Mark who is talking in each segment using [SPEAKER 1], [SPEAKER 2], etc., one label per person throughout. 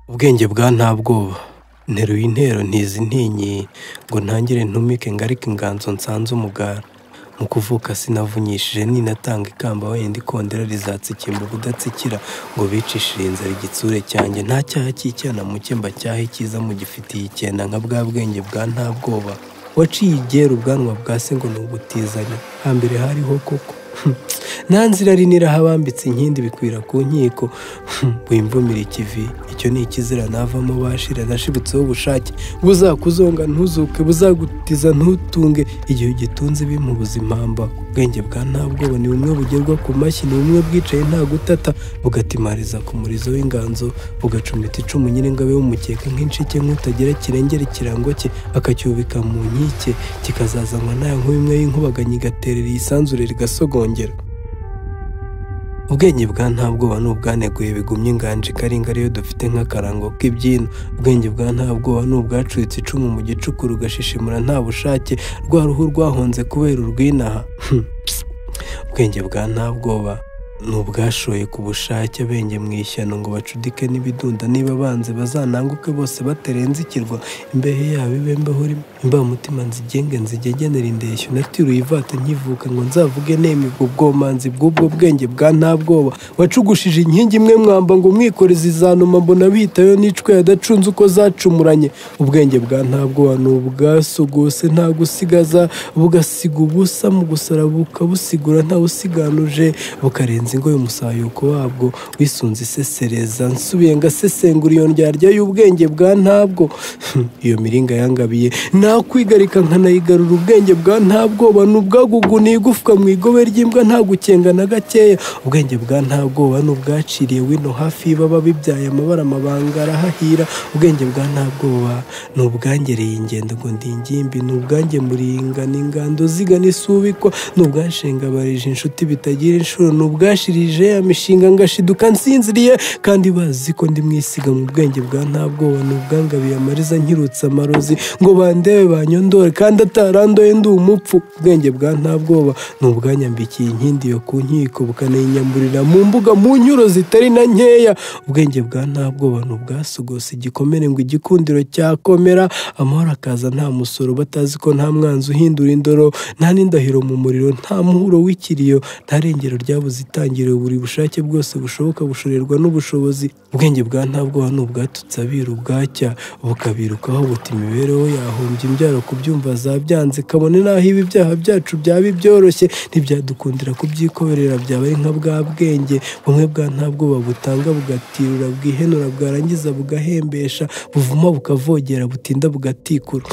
[SPEAKER 1] Ubwenge bwa nta bwoba nteruye intero ntizi ntinyi ngo ntangire ntumike ngarike inganzo nsanze umugara mu kuvuka sinavunyishije ninatanga ikamba wenda ikondera rizatsikimba ubudatsikira ngo bicishire inzara igitsure cyanjye nta cyaha cy'icyana muke mbacyaha icyiza mugifitiye icyenda nka bwa bwenge bwa nta bwoba waciye igera ubwanwa bwa se ngo ni ugutizanya hambere hariho koko nta nzira ari nirahabambitse inkindi bikwira ku nkiko wimvumira ikivi icyo ni ikizira navamo bashira nashibutseho ubushake buzakuzonga ntuzuke buzagutiza ntutunge igihe ugitunze bimubuza impamba ubwenge bwa nta bwoba ni bumwe bugerwa ku mashyi ni bumwe bwicaye nta gutata bugatimariza ku murizo w'inganzo bugacumita icumu nyiringabe w'umukeka nk'inshike nk'utagira kirengera ikirango cye akacyubika mu nkike kikazazanwa nayo nk'imwe y'inkubaganyi igaterera iyisanzure rigasogongera ubwenge bwa nta bwoba ni ubwaneguye bigumye inganji karinga ariyo dufite nk'akarango k'ibyino ubwenge bwa nta bwoba ni ubwacuritse icumu mu gicuku rugashishimura nta bushake rwa ruhu rwahonze kubera urwinaha ubwenge bwa nta bwoba ni ubwashoye ku bushake abenge mu ishyano ngo bacudike n'ibidunda niba banze bazananguke bose batarenze ikirwa imbehe yabo ibembeho imbamutima nzigenge nzigegenera indeshyo natiruye ivata nkivuka ngo nzavuge nemibwa ubwomanzi bw'ubwo bwenge bwa nta bwoba wacugushije inkingi imwe mwamba ngo mwikoreze izanuma mbona bihitayo n'icwe yadacunze uko zacumuranye ubwenge bwa nta bwoba ni ubwasogose nta gusigaza bugasiga ubusa mu gusara bukabusigura ntawusiganuje bukarenza ingo y'umusayuko wabwo wisunze isesereza nsubiye ngasesengura iyo ndyarya y'ubwenge bwa ntabwo iyo miringa yangabiye nakwigarika nkanayigarura ubwenge bwa nta bwoba ni ubwaguguniye igufwa mu igobe ry'imbwa nta gukenga na gakeya ubwenge bwa nta bwoba ni ubwaciriye wino hafi y'ibaba bibyaye amabara amabanga arahahira ubwenge bwa nta bwoba ni ubwangereye ingendo ngo ndi ingimbi ni ubwangemuriye ingano ingando zigana isubikwa ni ubwanshengabarije inshuti bitagira inshuro ni ubwashirije amishinga ngashiduka nsinziriye kandi bazi ko ndi mwisiga mu bwenge bwa nta bwoba ni ubwangabiye amariza nkirutse amarozi ngo bandebe banyondore kandi atarandoye ndi umupfu ubwenge bwa nta bwoba ni ubwanyambikiye inkindi yo ku nkiko bukanayinyamburira mu mbuga mu nyuro zitari na nkeya ubwenge bwa nta bwoba ni ubwasogose igikomere ngo igikundiro cyakomera amahoro akaza nta musoro batazi ko nta mwanzi uhindura indoro nta n'indahiro mu muriro nta muhuro w'ikiriyo nta rengero ryabuze itangiriro buri bushake bwose bushoboka bushorerwa n'ubushobozi ubwenge bwa nta bwoba ni ubwatutse abiru bwacya bukabirukaho buta imibereho yahombye imbyaro kubyumva zabyanze kabone n'aho ibi byaha byacu byaba byoroshye ntibyadukundira kubyikoberera byaba ari nka bwa bwenge bumwe bwa nta bwoba butanga bugatirura bwihenura bwarangiza bugahembesha buvuma bukavogera butinda bugatikura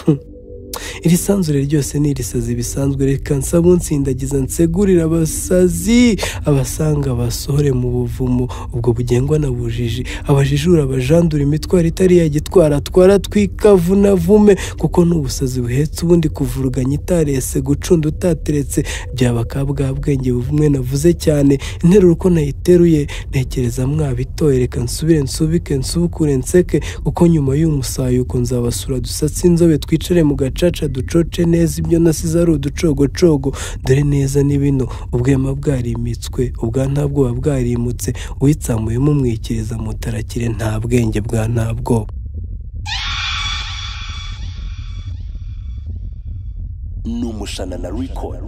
[SPEAKER 1] iri sanzure ryose ni irisazi bisanzwe reka nsaba unsindagiza nsegurira abasazi abasanga basohore mu buvumo ubwo bugengwa na bujiji abajijura abajandura imitwaro itari yagitwara twara twikavunavume kuko n'ubusazi buhetse ubundi kuvuruganya itarese gucunda utateretse byaba kabwa bwenge buvumwe navuze cyane interuro uko nayiteruye ntekereza mwabitoye reka nsubire nsubike nsubukure nseke kuko nyuma y'umusayuko nzabasura dusatse inzobe twicare mu gacaca ducoce neza ibyo nasize ari uducogocogo dore neza ni bino ubwema bwarimitswe ubwa nta bwoba bwarimutse uwitsamuyemo umwikiriza mutarakire nta bwenge bwa ntabwo
[SPEAKER 2] Numushanana record